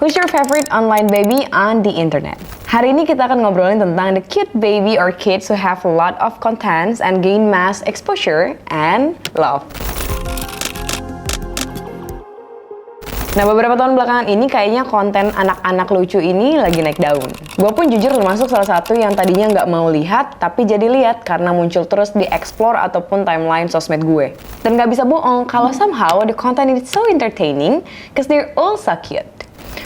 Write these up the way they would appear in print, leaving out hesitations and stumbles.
Who's your favorite online baby on the internet? Hari ini kita akan ngobrolin tentang the cute baby or kids who have a lot of contents and gain mass exposure and love. Nah, beberapa tahun belakangan ini kayaknya konten anak-anak lucu ini lagi naik daun. Gue pun jujur termasuk salah satu yang tadinya nggak mau lihat, tapi jadi lihat karena muncul terus di explore ataupun timeline sosmed gue. Dan nggak bisa bohong kalau somehow the content is so entertaining because they're all so cute.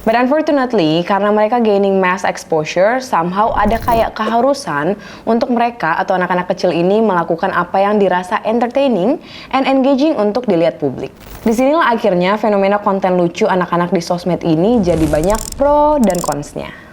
But unfortunately, karena mereka gaining mass exposure, somehow ada kayak keharusan untuk mereka atau anak-anak kecil ini melakukan apa yang dirasa entertaining and engaging untuk dilihat publik. Disinilah akhirnya fenomena konten lucu anak-anak di sosmed ini jadi banyak pro dan cons-nya.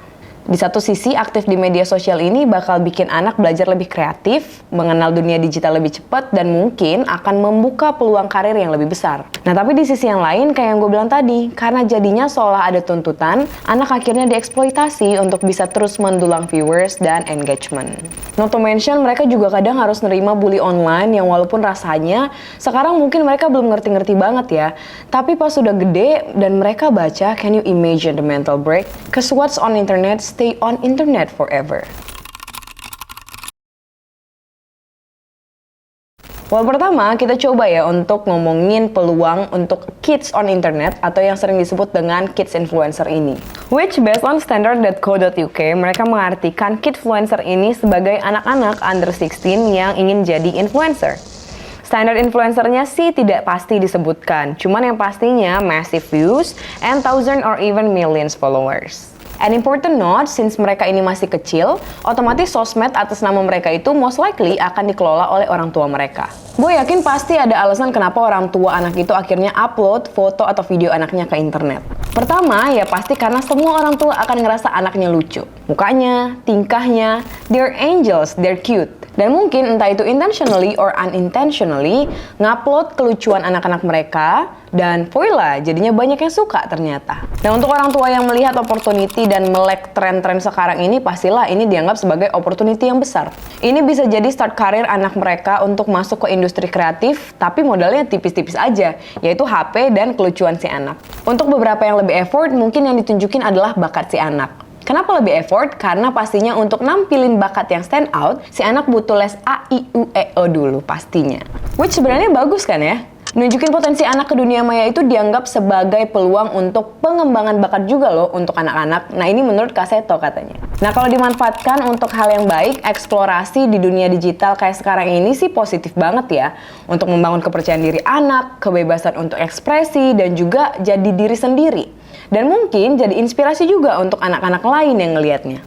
Di satu sisi, aktif di media sosial ini bakal bikin anak belajar lebih kreatif, mengenal dunia digital lebih cepat, dan mungkin akan membuka peluang karir yang lebih besar. Nah, tapi di sisi yang lain, kayak yang gue bilang tadi, karena jadinya seolah ada tuntutan, anak akhirnya dieksploitasi untuk bisa terus mendulang viewers dan engagement. Not to mention, mereka juga kadang harus nerima bully online yang walaupun rasanya, sekarang mungkin mereka belum ngerti-ngerti banget ya, tapi pas sudah gede dan mereka baca, can you imagine the mental break? Cause what's on internet stay on internet forever. Well, pertama kita coba ya untuk ngomongin peluang untuk kids on internet atau yang sering disebut dengan kids influencer ini. Which based on standard.co.uk, mereka mengartikan kidfluencer ini sebagai anak-anak under 16 yang ingin jadi influencer. Standar influencernya sih tidak pasti disebutkan, cuman yang pastinya massive views and thousand or even millions followers. An important note, since mereka ini masih kecil, otomatis sosmed atas nama mereka itu most likely akan dikelola oleh orang tua mereka. Gue yakin pasti ada alasan kenapa orang tua anak itu akhirnya upload foto atau video anaknya ke internet. Pertama, ya pasti karena semua orang tua akan ngerasa anaknya lucu. Mukanya, tingkahnya, they're angels, they're cute. Dan mungkin entah itu intentionally or unintentionally ngupload kelucuan anak-anak mereka dan voila, jadinya banyak yang suka ternyata. Nah, untuk orang tua yang melihat opportunity dan melek tren-tren sekarang ini, pastilah ini dianggap sebagai opportunity yang besar. Ini bisa jadi start karir anak mereka untuk masuk ke industri kreatif, tapi modalnya tipis-tipis aja, yaitu HP dan kelucuan si anak. Untuk beberapa yang lebih effort, mungkin yang ditunjukin adalah bakat si anak. Kenapa lebih effort? Karena pastinya untuk nampilin bakat yang stand out, si anak butuh les A, I, U, E, O dulu pastinya. Which sebenarnya bagus kan ya? Nunjukin potensi anak ke dunia maya itu dianggap sebagai peluang untuk pengembangan bakat juga loh untuk anak-anak. Nah, ini menurut Kak Seto katanya. Nah, kalau dimanfaatkan untuk hal yang baik, eksplorasi di dunia digital kayak sekarang ini sih positif banget ya. Untuk membangun kepercayaan diri anak, kebebasan untuk ekspresi, dan juga jadi diri sendiri. Dan mungkin jadi inspirasi juga untuk anak-anak lain yang ngelihatnya.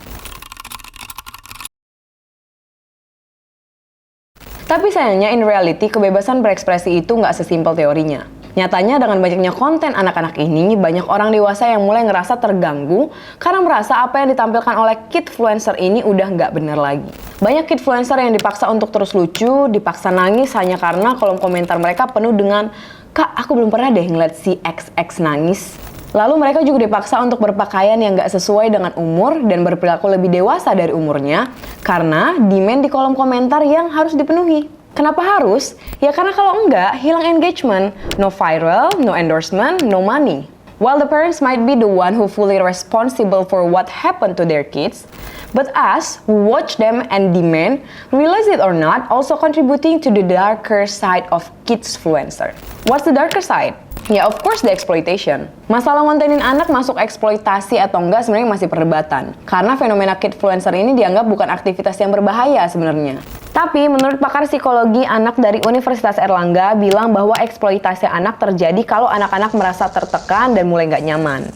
Tapi sayangnya in reality, kebebasan berekspresi itu nggak sesimpel teorinya. Nyatanya dengan banyaknya konten anak-anak ini, banyak orang dewasa yang mulai ngerasa terganggu karena merasa apa yang ditampilkan oleh kidfluencer ini udah nggak bener lagi. Banyak kidfluencer yang dipaksa untuk terus lucu, dipaksa nangis hanya karena kolom komentar mereka penuh dengan, "Kak, aku belum pernah deh ngeliat si XX nangis." Lalu mereka juga dipaksa untuk berpakaian yang gak sesuai dengan umur dan berperilaku lebih dewasa dari umurnya karena demand di kolom komentar yang harus dipenuhi. Kenapa harus? Ya karena kalau enggak, hilang engagement, no viral, no endorsement, no money. While the parents might be the one who fully responsible for what happened to their kids, but us who watch them and demand, realize it or not, also contributing to the darker side of kidfluencer. What's the darker side? Ya, of course the exploitation. Masalah ngontenin anak masuk eksploitasi atau enggak sebenarnya masih perdebatan. Karena fenomena kidfluencer ini dianggap bukan aktivitas yang berbahaya sebenarnya. Tapi menurut pakar psikologi anak dari Universitas Erlangga bilang bahwa eksploitasi anak terjadi kalau anak-anak merasa tertekan dan mulai nggak nyaman.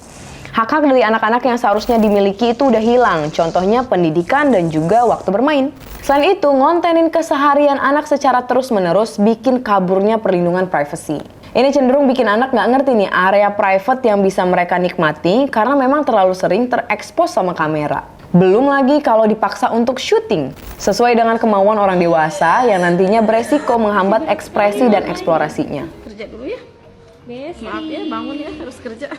Hak-hak dari anak-anak yang seharusnya dimiliki itu udah hilang, contohnya pendidikan dan juga waktu bermain. Selain itu, ngontenin keseharian anak secara terus-menerus bikin kaburnya perlindungan privacy. Ini cenderung bikin anak nggak ngerti nih area private yang bisa mereka nikmati karena memang terlalu sering terekspos sama kamera. Belum lagi kalau dipaksa untuk syuting, sesuai dengan kemauan orang dewasa yang nantinya beresiko menghambat ekspresi dan eksplorasinya. Kerja dulu ya, Miss. Maaf ya, bangun ya, harus kerja.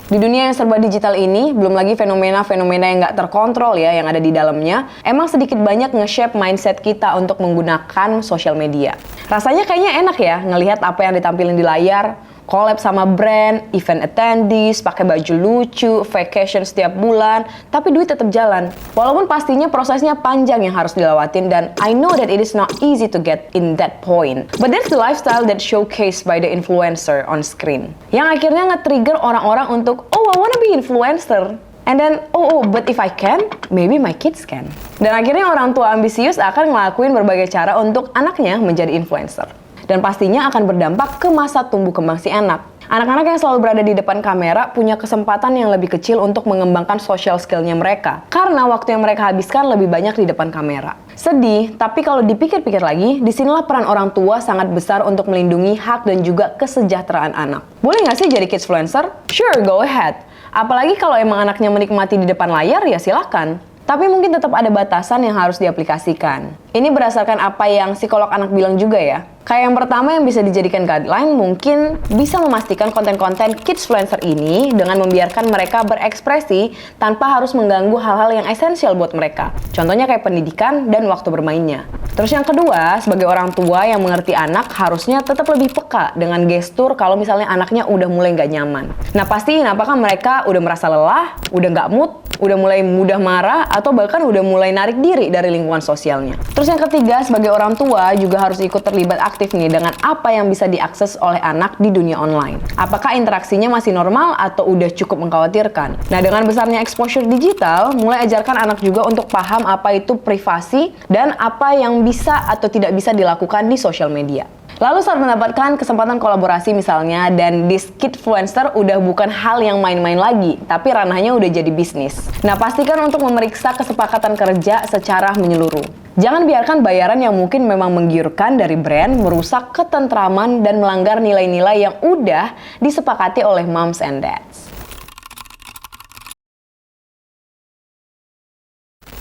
Di dunia yang serba digital ini, belum lagi fenomena-fenomena yang nggak terkontrol ya yang ada di dalamnya, emang sedikit banyak nge-shape mindset kita untuk menggunakan sosial media. Rasanya kayaknya enak ya ngelihat apa yang ditampilin di layar, collab sama brand, event attendees, pakai baju lucu, vacation setiap bulan, tapi duit tetap jalan. Walaupun pastinya prosesnya panjang yang harus dilewatin dan I know that it is not easy to get in that point. But that's the lifestyle that showcased by the influencer on screen. Yang akhirnya nge-trigger orang-orang untuk, oh I wanna be influencer. And then, but if I can, maybe my kids can. Dan akhirnya orang tua ambisius akan ngelakuin berbagai cara untuk anaknya menjadi influencer. Dan pastinya akan berdampak ke masa tumbuh kembang si anak. Anak-anak yang selalu berada di depan kamera punya kesempatan yang lebih kecil untuk mengembangkan social skill-nya mereka. Karena waktu yang mereka habiskan lebih banyak di depan kamera. Sedih, tapi kalau dipikir-pikir lagi, disinilah peran orang tua sangat besar untuk melindungi hak dan juga kesejahteraan anak. Boleh nggak sih jadi kidsfluencer? Sure, go ahead. Apalagi kalau emang anaknya menikmati di depan layar, ya silahkan. Tapi mungkin tetap ada batasan yang harus diaplikasikan. Ini berdasarkan apa yang psikolog anak bilang juga ya. Kayak yang pertama yang bisa dijadikan guideline mungkin bisa memastikan konten-konten kidsfluencer ini dengan membiarkan mereka berekspresi tanpa harus mengganggu hal-hal yang esensial buat mereka. Contohnya kayak pendidikan dan waktu bermainnya. Terus yang kedua, sebagai orang tua yang mengerti anak harusnya tetap lebih peka dengan gestur kalau misalnya anaknya udah mulai nggak nyaman. Nah pastiin apakah mereka udah merasa lelah, udah nggak mood, udah mulai mudah marah, atau bahkan udah mulai narik diri dari lingkungan sosialnya. Terus yang ketiga, sebagai orang tua juga harus ikut terlibat aktif nih dengan apa yang bisa diakses oleh anak di dunia online. Apakah interaksinya masih normal atau udah cukup mengkhawatirkan? Nah, dengan besarnya exposure digital, mulai ajarkan anak juga untuk paham apa itu privasi dan apa yang bisa atau tidak bisa dilakukan di sosial media. Lalu saat mendapatkan kesempatan kolaborasi misalnya, dan this kidfluencer udah bukan hal yang main-main lagi, tapi ranahnya udah jadi bisnis. Nah, pastikan untuk memeriksa kesepakatan kerja secara menyeluruh. Jangan biarkan bayaran yang mungkin memang menggiurkan dari brand merusak ketentraman dan melanggar nilai-nilai yang udah disepakati oleh moms and dads.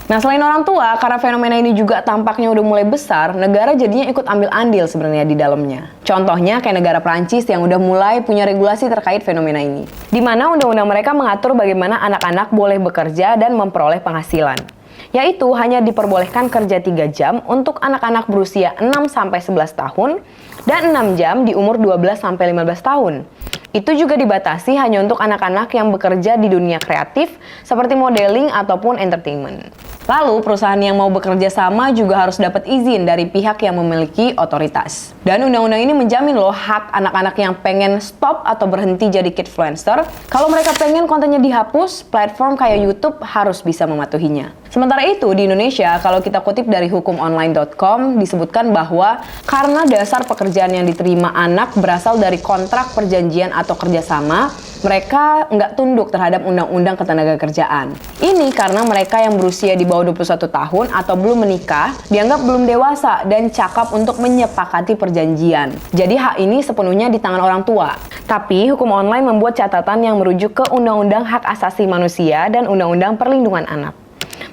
Nah, selain orang tua, karena fenomena ini juga tampaknya udah mulai besar, negara jadinya ikut ambil andil sebenarnya di dalamnya. Contohnya kayak negara Prancis yang udah mulai punya regulasi terkait fenomena ini. Di mana undang-undang mereka mengatur bagaimana anak-anak boleh bekerja dan memperoleh penghasilan. Yaitu hanya diperbolehkan kerja 3 jam untuk anak-anak berusia 6-11 tahun dan 6 jam di umur 12-15 tahun. Itu juga dibatasi hanya untuk anak-anak yang bekerja di dunia kreatif seperti modeling ataupun entertainment. Lalu, perusahaan yang mau bekerja sama juga harus dapat izin dari pihak yang memiliki otoritas. Dan undang-undang ini menjamin loh hak anak-anak yang pengen stop atau berhenti jadi kidfluencer. Kalau mereka pengen kontennya dihapus, platform kayak YouTube harus bisa mematuhinya. Sementara itu, di Indonesia, kalau kita kutip dari hukumonline.com, disebutkan bahwa karena dasar pekerjaan yang diterima anak berasal dari kontrak perjanjian atau kerjasama, mereka nggak tunduk terhadap undang-undang ketenagakerjaan. Ini karena mereka yang berusia di bawah 21 tahun atau belum menikah, dianggap belum dewasa dan cakap untuk menyepakati perjanjian. Jadi hak ini sepenuhnya di tangan orang tua. Tapi, hukum online membuat catatan yang merujuk ke Undang-Undang Hak Asasi Manusia dan Undang-Undang Perlindungan Anak.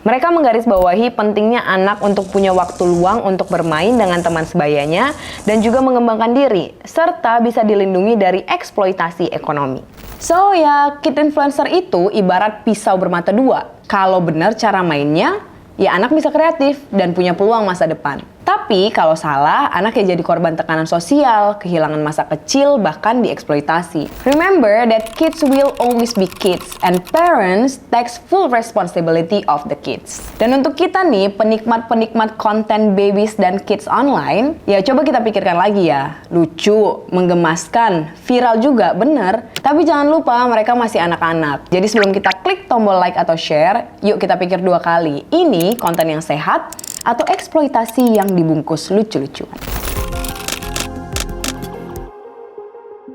Mereka menggarisbawahi pentingnya anak untuk punya waktu luang untuk bermain dengan teman sebayanya dan juga mengembangkan diri, serta bisa dilindungi dari eksploitasi ekonomi. So ya, kid influencer itu ibarat pisau bermata dua. Kalau benar cara mainnya, ya anak bisa kreatif dan punya peluang masa depan. Tapi kalau salah, anak ya jadi korban tekanan sosial, kehilangan masa kecil, bahkan dieksploitasi. Remember that kids will always be kids and parents takes full responsibility of the kids. Dan untuk kita nih, penikmat-penikmat konten babies dan kids online, ya coba kita pikirkan lagi ya. Lucu, menggemaskan, viral juga, bener. Tapi jangan lupa mereka masih anak-anak. Jadi sebelum kita klik tombol like atau share, yuk kita pikir 2 kali. Ini konten yang sehat atau eksploitasi yang dibungkus lucu-lucuan.